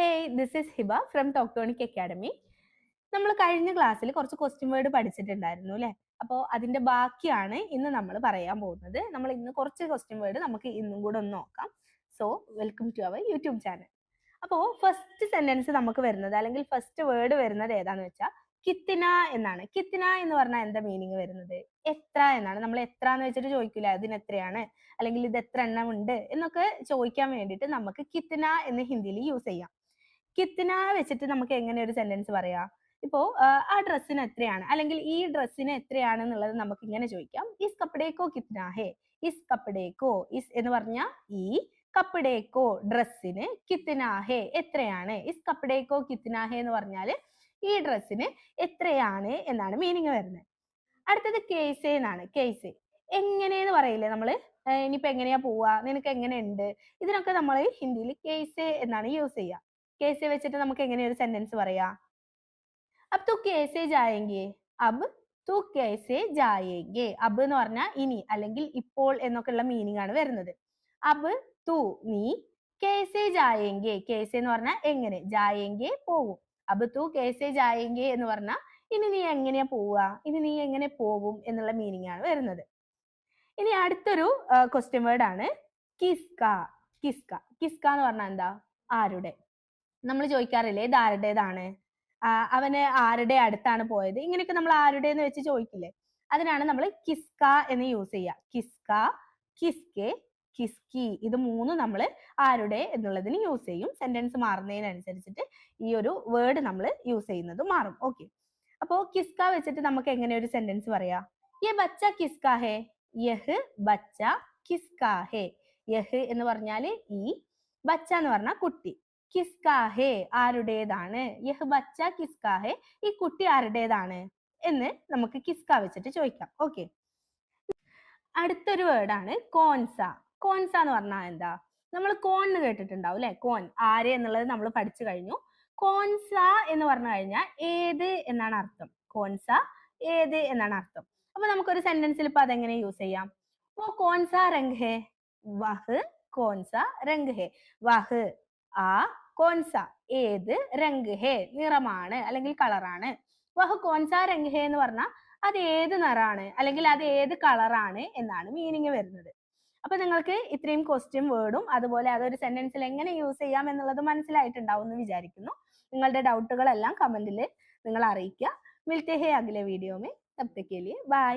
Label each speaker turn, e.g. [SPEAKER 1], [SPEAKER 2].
[SPEAKER 1] Hey, this is Hiba from Toctonic Academy. നമ്മൾ കഴിഞ്ഞ ക്ലാസ്സിൽ കുറച്ച് ക്വസ്റ്റ്യൻ വേർഡ് പഠിച്ചിട്ടുണ്ടായിരുന്നു അല്ലേ? അപ്പോൾ അതിന്റെ ബാക്കിയാണ് ഇന്ന് നമ്മൾ പറയാൻ പോകുന്നത്. നമ്മൾ ഇന്ന് കുറച്ച് ക്വസ്റ്റ്യൻ വേർഡ് നമുക്ക് ഇന്നും കൂടെ ഒന്ന് നോക്കാം. So welcome to our YouTube channel. അപ്പോൾ ഫസ്റ്റ് സെന്റൻസ് നമുക്ക് വരുന്നത് അല്ലെങ്കിൽ ഫസ്റ്റ് വേർഡ് വരുന്നത് ഏതാന്ന് വെച്ചാൽ കിത്തിന എന്നാണ്. കിത്തിന എന്ന് പറഞ്ഞാൽ എന്താ മീനിങ് വരുന്നത്? എത്ര എന്നാണ്. നമ്മൾ എത്ര എന്ന് വെച്ചിട്ട് ചോദിക്കില്ല, അതിന് എത്രയാണ് അല്ലെങ്കിൽ ഇത് എത്ര എണ്ണം ഉണ്ട് എന്നൊക്കെ ചോദിക്കാൻ വേണ്ടിയിട്ട് നമുക്ക് കിത്തിന എന്ന് ഹിന്ദിയിൽ യൂസ് ചെയ്യാം. കിത്തിന വെച്ചിട്ട് നമുക്ക് എങ്ങനെ ഒരു സെന്റൻസ് പറയാം? ഇപ്പോ ആ ഡ്രസ്സിന് എത്രയാണ് അല്ലെങ്കിൽ ഈ ഡ്രസ്സിന് എത്രയാണ് എന്നുള്ളത് നമുക്ക് ഇങ്ങനെ ചോദിക്കാം. ഇസ് കപ്പടേക്കോ കിത്ന ഹേ? ഇസ് കപ്പടേക്കോ, ഇസ് എന്ന് പറഞ്ഞാൽ ഈ, കപ്പടേക്കോ ഡ്രസ്സിന്, കിത്ന ഹേ എത്രയാണ്. ഇസ് കപ്പടേക്കോ കിത്ന ഹേ എന്ന് പറഞ്ഞാൽ ഈ ഡ്രസ്സിന് എത്രയാണ് എന്നാണ് മീനിങ് വരുന്നത്. അടുത്തത് കേസേ എന്നാണ്. കേസേ എങ്ങനെയെന്ന് പറയില്ലേ നമ്മള്, ഇനിയിപ്പോ എങ്ങനെയാ പോവാ, നിനക്ക് എങ്ങനെയുണ്ട്, ഇതിനൊക്കെ നമ്മൾ ഹിന്ദിയിൽ കേസേ എന്നാണ് യൂസ് ചെയ്യുക. കേസേ വെച്ചിട്ട് നമുക്ക് എങ്ങനെ ഒരു സെന്റൻസ് പറയാം? അബ് തു കേസേ ജായേംഗെ, അബ് തു കേസേ ജായേംഗെ. അബ് എന്ന് പറഞ്ഞാൽ ഇനി അല്ലെങ്കിൽ ഇപ്പോൾ എന്നൊക്കെയുള്ള മീനിങ് ആണ് വരുന്നത്. അബ് തു നീ, കേസേ ജായേംഗെ, കേസേ എന്ന് പറഞ്ഞാൽ എങ്ങനെ, ജായേംഗെ പോകും. അബ് തു കേസേ ജായേംഗെ എന്ന് പറഞ്ഞാൽ ഇനി നീ എങ്ങനെയാ പോവുക, ഇനി നീ എങ്ങനെ പോകും എന്നുള്ള മീനിങ് ആണ് വരുന്നത്. ഇനി അടുത്തൊരു ക്വസ്റ്റ്യൻ വേർഡ് ആണ് കിസ്ക. കിസ്ക, കിസ്ക എന്ന് പറഞ്ഞാൽ എന്താ? ആരുടെ. നമ്മൾ ചോദിക്കാറില്ലേ ഇത് ആരുടേതാണ്, അവന് ആരുടെ അടുത്താണ് പോയത്, ഇങ്ങനെയൊക്കെ നമ്മൾ ആരുടെ എന്ന് വെച്ച് ചോദിക്കില്ലേ, അതിനാണ് നമ്മൾ കിസ്ക എന്ന് യൂസ് ചെയ്യുക. കിസ്ക, കിസ്കെ, കിസ്കി, ഇത് മൂന്നും നമ്മൾ ആരുടെ എന്നുള്ളതിന് യൂസ് ചെയ്യും. സെന്റൻസ് മാറുന്നതിനനുസരിച്ചിട്ട് ഈ ഒരു വേർഡ് നമ്മൾ യൂസ് ചെയ്യുന്നത് മാറും. ഓക്കെ, അപ്പോ കിസ്ക വെച്ചിട്ട് നമുക്ക് എങ്ങനെ ഒരു സെന്റൻസ് പറയാം? യെ ബച്ച കിസ്ക ഹേ, യഹ് ബച്ച കിസ്ക ഹേ. യഹ് എന്ന് പറഞ്ഞാല് ഈ, ബച്ച എന്ന് പറഞ്ഞാൽ കുട്ടി, കിസ്ക ഹേ ആരുടേതാണ്, യഹ് ബച്ച കിസ്ക ഹേ ഈ കുട്ടി ആരുടേതാണ് എന്ന് നമുക്ക് കിസ്ക വെച്ചിട്ട് ചോദിക്കാം. ഓക്കെ, അടുത്തൊരു വേർഡാണ് കോൺസ. കോൺസ എന്ന് പറഞ്ഞാൽ എന്താ? നമ്മൾ കോൺ എന്ന് കേട്ടിട്ടുണ്ടാവും അല്ലെ? കോൺ ആര് എന്നുള്ളത് നമ്മൾ പഠിച്ചു കഴിഞ്ഞു. കോൺസ എന്ന് പറഞ്ഞു കഴിഞ്ഞാൽ ഏത് എന്നാണ് അർത്ഥം. കോൺസ ഏത് എന്നാണ് അർത്ഥം. അപ്പൊ നമുക്കൊരു സെന്റൻസിൽ ഇപ്പൊ അതെങ്ങനെ യൂസ് ചെയ്യാം? ഓ കോൺസ രംഗ് ഹേ, വഹ് കോൺസ രംഗ് ഹേ. വഹ് ആ, കോൺസ ഏത്, രംഗ് ഹേ നിറമാണ് അല്ലെങ്കിൽ കളറാണ്. വഹ് കോൺസ രംഗ് ഹേ എന്ന് പറഞ്ഞാൽ അത് ഏത് നിറാണ് അല്ലെങ്കിൽ അത് ഏത് കളറാണ് എന്നാണ് മീനിങ് വരുന്നത്. അപ്പൊ നിങ്ങൾക്ക് ഇത്രയും ക്വസ്റ്റ്യൻ വേർഡും അതുപോലെ അതൊരു സെന്റൻസിൽ എങ്ങനെ യൂസ് ചെയ്യാം എന്നുള്ളത് മനസ്സിലായിട്ടുണ്ടാവും എന്ന് വിചാരിക്കുന്നു. നിങ്ങളുടെ ഡൗട്ടുകളെല്ലാം കമന്റിൽ നിങ്ങൾ അറിയിക്കുക. മിൽത്തെ ഹേ അഗലെ video may, തബ് Tak K ലിയെ by.